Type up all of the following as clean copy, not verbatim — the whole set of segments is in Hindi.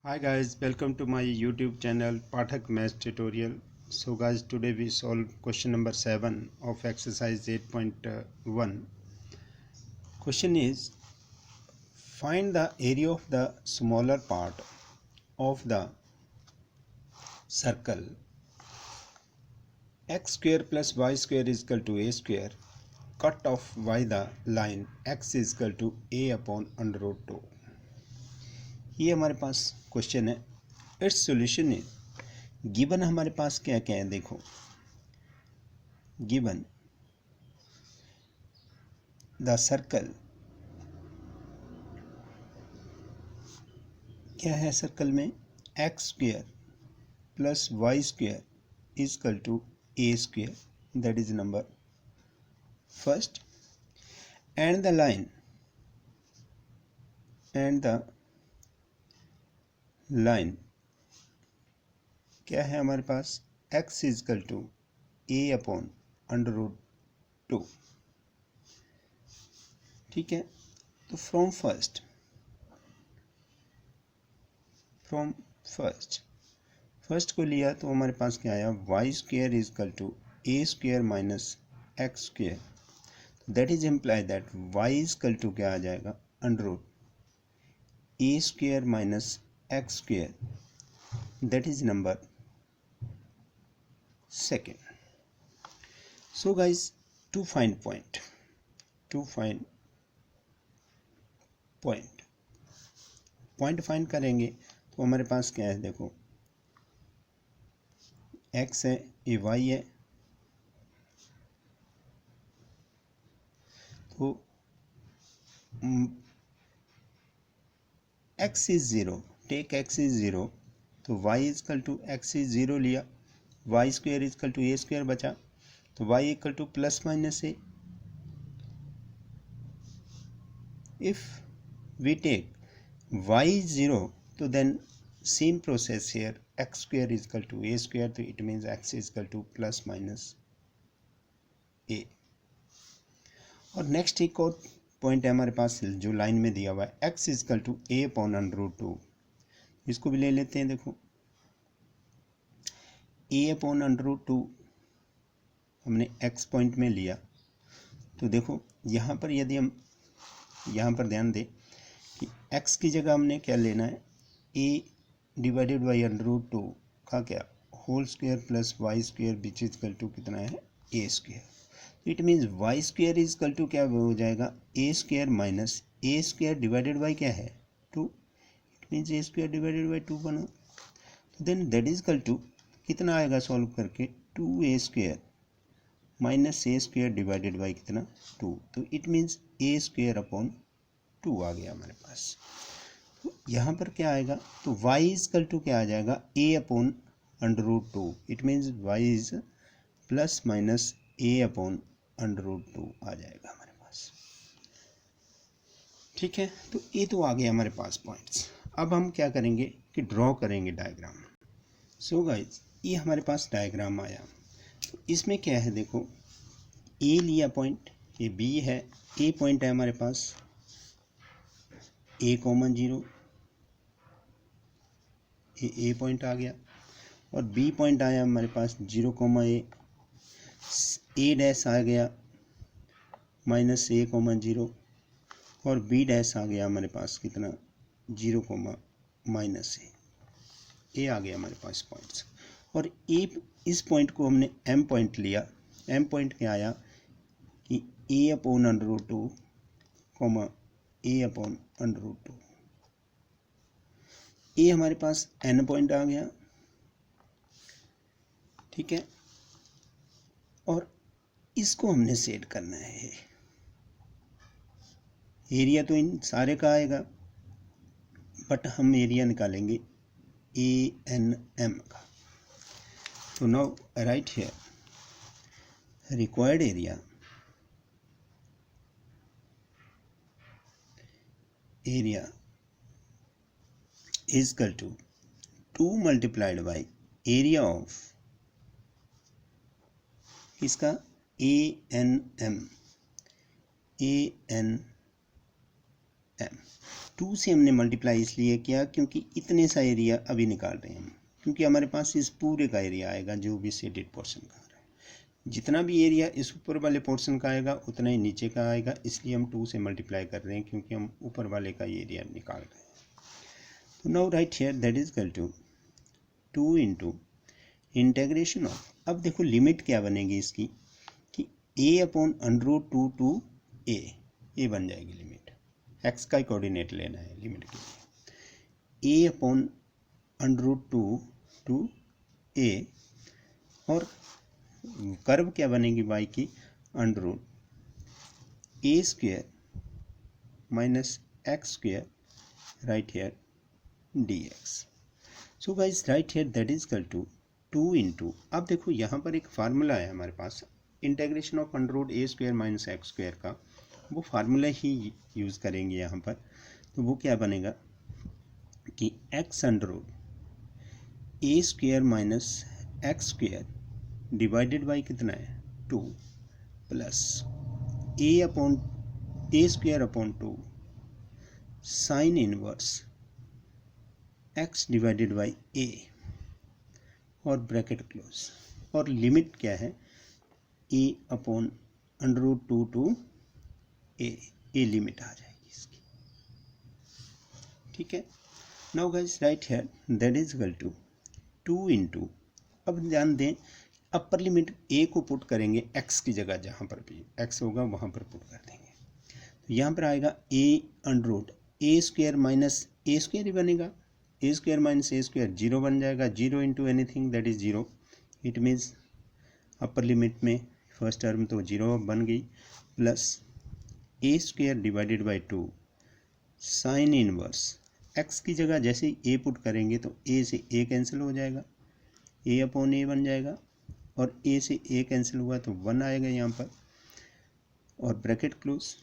Hi guys, welcome to my YouTube channel Pathak Math Tutorial. So guys, today we solve question number 7 of exercise 8.1. Question is, find the area of the smaller part of the circle x square plus y square is equal to a square. Cut off by the line x is equal to a upon under root 2. ये हमारे पास क्वेश्चन है. It's solution is given. हमारे पास क्या क्या है देखो. गिवन द सर्कल, क्या है सर्कल में, X square plus Y square is equal to A square, that is number first. And the line क्या है हमारे पास, x is equal to A upon under root 2. ठीक है. तो फ्रॉम फर्स्ट को लिया तो हमारे पास क्या आया, Y square is equal to A square minus x square. That is imply that Y is equal to क्या आ जाएगा, under root A square minus x square, that is number second. So guys, to find point find करेंगे तो हमारे पास क्या है देखो, x है, ये y है. तो x is 0, take x is 0, तो y is equal to x is 0 लिया, y square is equal to A square बचा, तो y equal to plus minus a. If we take y 0, तो then same process here, x square is equal to A square, तो it means x is equal to plus minus a. और नेक्स्ट एक और पॉइंट है हमारे पास जो लाइन में दिया हुआ है, X is equal to A upon under root 2. इसको भी ले लेते हैं. देखो, ए अपॉन अंडर रूट 2 हमने x पॉइंट में लिया, तो देखो यहाँ पर यदि हम यहाँ पर ध्यान दें कि x की जगह हमने क्या लेना है, a divided by under root 2 का क्या whole square plus y square which is equal to कितना है, a square. It means y square is equal to क्या हो जाएगा, a square minus a square divided by क्या है 2. It means a square divided by 2 बना. तो then that is equal to कितना आएगा सॉल्व करके, 2a square minus a square divided by कितना 2. तो it means A square upon 2 आ गया हमारे पास. तो यहाँ पर क्या आएगा, तो y इज इक्वल टू क्या आ जाएगा, a upon under root 2. It means y is plus minus a upon under root 2 आ जाएगा हमारे पास. ठीक है. तो ये तो आ गया हमारे पास पॉइंट्स. अब हम क्या करेंगे कि ड्रॉ करेंगे डायग्राम. सो गाइज, ये हमारे पास डायग्राम आया. तो इसमें क्या है देखो, ए लिया पॉइंट, ये बी है, ए पॉइंट है हमारे पास ए कॉमन 0, ये ए पॉइंट आ गया. और बी पॉइंट आया हमारे पास 0 कॉमा ए डैश आ गया माइनस ए कॉमन 0, और बी डैश आ गया हमारे पास कितना 0 कॉमा माइनस ए आ गया हमारे पास पॉइंट्स. और ए, इस पॉइंट को हमने एम पॉइंट लिया. एम पॉइंट क्या आया कि ए अपॉन अंडर रूट 2 कॉमा ए अपॉन अंडर रूट 2. ए हमारे पास एन पॉइंट आ गया. ठीक है. और इसको हमने सेट करना है. एरिया तो इन सारे का आएगा, बट हम एरिया निकालेंगे ए एन एम का. So now right here required area is equal to 2 multiplied by area of इसका ए एन एम. 2 से हमने मल्टीप्लाई इसलिए किया क्योंकि इतने सा एरिया अभी निकाल रहे हैं हम, क्योंकि हमारे पास इस पूरे का एरिया आएगा जो भी शेडेड पोर्शन का आ रहा है। जितना भी एरिया इस ऊपर वाले पोर्शन का आएगा उतना ही नीचे का आएगा, इसलिए हम 2 से मल्टीप्लाई कर रहे हैं क्योंकि हम ऊपर वाले का एरिया निकाल रहे हैं। तो now right here that is equal to 2 into integration of, अब देखो लिमिट क्या बनेगी इसकी कि a upon under two two a बन जाएगी लिमिट, x का कोऑर्डिनेट लेना है लिमिट के लिए, a upon under two two a, और कर्व क्या बनेगी y की under a square minus x square right here dx। So guys right here that is equal to 2 into, अब देखो यहाँ पर एक फार्मूला है हमारे पास integration of under a square minus x square का, वो फार्मूला ही यूज़ करेंगे यहाँ पर। तो वो क्या बनेगा कि x under a square minus x square divided by कितना है 2 plus A square upon 2 sine inverse x divided by a और ब्रैकेट क्लोज, और लिमिट क्या है a upon under two two a limit आ जाएगी इसकी, ठीक है। Now guys right here that is equal to 2 into, अब ध्यान दें अपर लिमिट ए को पुट करेंगे एक्स की जगह, जहाँ पर भी एक्स होगा वहाँ पर पुट कर देंगे, तो यहाँ पर आएगा A under a square minus a square ही बनेगा, ए स्क्वेयर माइनस ए स्क्वेयर 0 बन जाएगा, 0 into anything that is 0, it means upper limit में फर्स्ट टर्म तो 0 बन गई, plus A square divided by 2 sine inverse X की जगह जैसे ही ए पुट करेंगे तो ए से ए कैंसिल हो जाएगा, ए अपॉन ए बन जाएगा, और ए से ए कैंसिल हुआ तो 1 आएगा यहाँ पर, और bracket close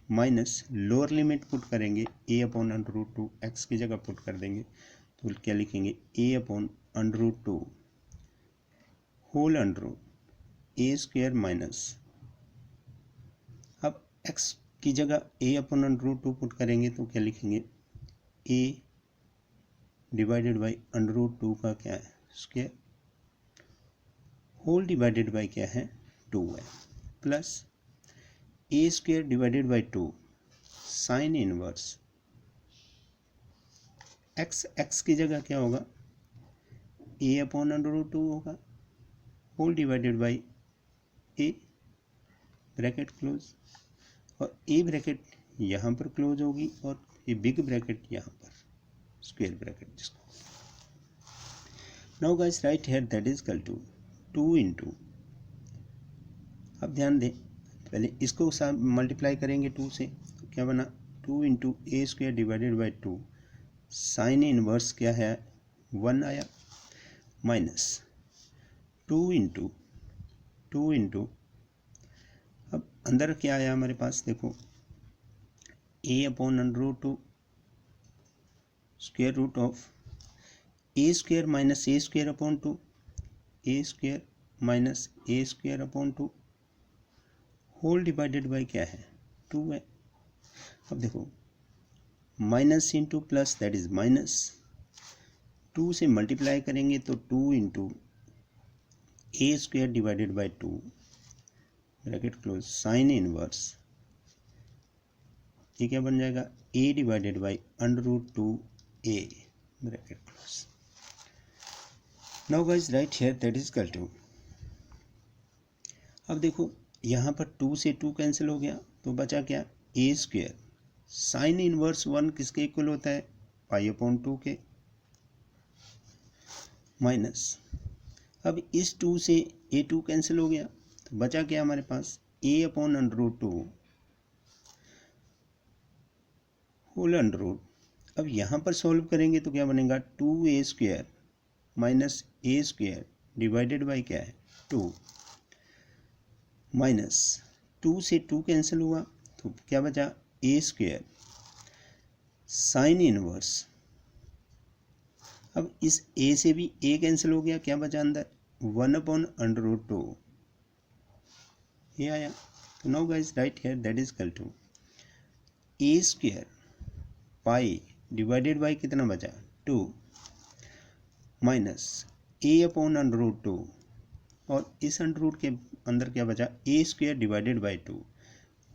minus lower limit put करेंगे a upon under two x की जगह पुट कर देंगे, तो क्या लिखेंगे a upon under two whole under a square minus, अब एक्स की जगह a upon under two put करेंगे तो क्या लिखेंगे a divided by under two का क्या है स्क्वेयर, होल डिवाइडेड बाई क्या है 2 है, plus A square divided by 2 sine inverse X की जगह क्या होगा ए अपॉन अंडर टू होगा, whole divided by A bracket close, और ए ब्रैकेट यहाँ पर क्लोज होगी और ये बिग ब्रैकेट यहाँ पर स्क्वेयर ब्रैकेट जिसको। Now guys right here that is equal to 2 into, अब ध्यान दें पहले इसको मल्टीप्लाई करेंगे 2 से, तो क्या बना 2 into a square divided by 2 sine inverse क्या है 1 आया, माइनस 2 इंटू अब अंदर क्या आया हमारे पास देखो a upon under two square root of a square minus a square upon 2, a square minus a square upon 2 whole divided by क्या है 2 है। अब देखो minus into plus that is minus, 2 से मल्टीप्लाई करेंगे तो 2 into a square divided by 2 bracket close sine inverse, ये क्या बन जाएगा a divided by under root 2 a bracket close. Now guys right here that is equal to, अब देखो यहाँ पर 2 से 2 कैंसिल हो गया तो बचा क्या ए स्क्वेयर साइन इनवर्स 1 किसके इक्वल होता है पाई अपॉन 2 के, माइनस अब इस 2 से ए 2 कैंसिल हो गया तो बचा क्या हमारे पास a upon under root 2 whole under root, अब यहाँ पर सॉल्व करेंगे तो क्या बनेगा 2a square minus a square divided by क्या है 2, माइनस 2 से 2 कैंसिल हुआ तो क्या बचा ए स्क्वेयर साइन इनवर्स, अब इस ए से भी ए कैंसिल हो गया क्या बचा अंदर 1 अपॉन अंडर रूट 2, ये आया। तो now guys right here that is equal to A square pi divided by कितना बचा 2 minus a upon under root 2 और इस अंडर रूट के अंदर क्या बचा a square divided by 2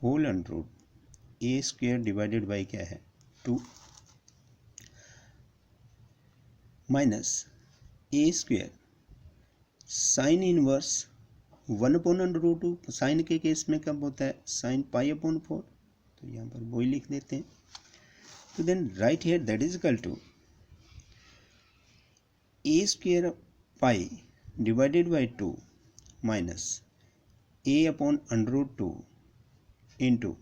whole under root A square divided by क्या है 2 minus a square sine inverse 1 upon under root 2 sine के केस में कब होता है साइन पाई अपॉन 4 तो यहाँ पर वही लिख देते हैं। तो then right here that is equal to A square pi divided by 2 minus a upon under root 2 into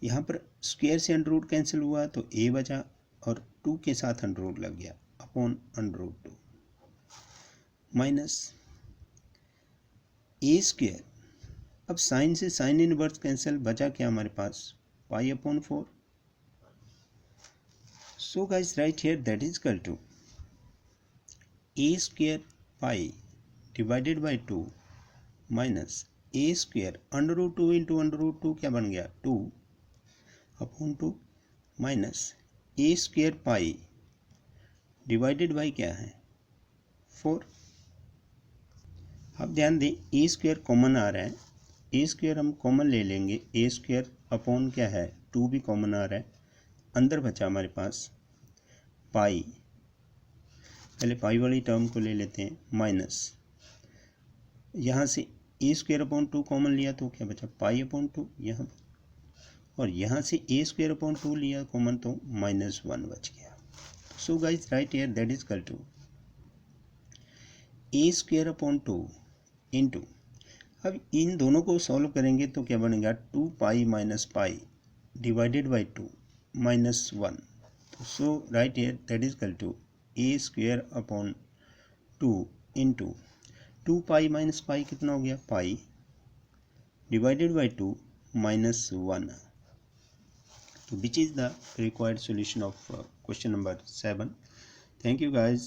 यहाँ पर स्क्वेयर से अंडर रूट कैंसिल हुआ तो ए बचा और 2 के साथ अंडर रूट लग गया upon under root 2 minus a square अब साइन से साइन इनवर्स कैंसिल बचा क्या हमारे पास pi upon 4 so guys right here that is equal to A square pi divided by 2 minus a square under root 2 into under root 2 क्या बन गया 2 upon 2 minus a square pi divided by क्या है 4। अब ध्यान दें ए स्क्वेयर कॉमन आ रहा है ए स्क्वेयर हम कॉमन ले लेंगे ए स्क्वेयर अपॉन क्या है 2 भी कॉमन आ रहा है अंदर बचा हमारे पास पाई पहले पाई वाली टर्म को ले लेते हैं माइनस यहाँ से ए स्क्वेयर अपॉन 2 कॉमन लिया तो क्या बचा पाई अपॉन 2 यहाँ और यहाँ से ए स्क्वेयर अपॉन 2 लिया कॉमन तो -1 बच गया। So guys right here that is equal to A square upon 2 into अब इन दोनों को सॉल्व करेंगे तो क्या बनेगा 2 pi minus pi divided by 2 -1 तो so right here that is equal to A square upon 2 into 2 pi minus pi कितना हो गया पाई डिवाइडेड बाई 2 -1 तो which is the required solution of question number 7। Thank you guys.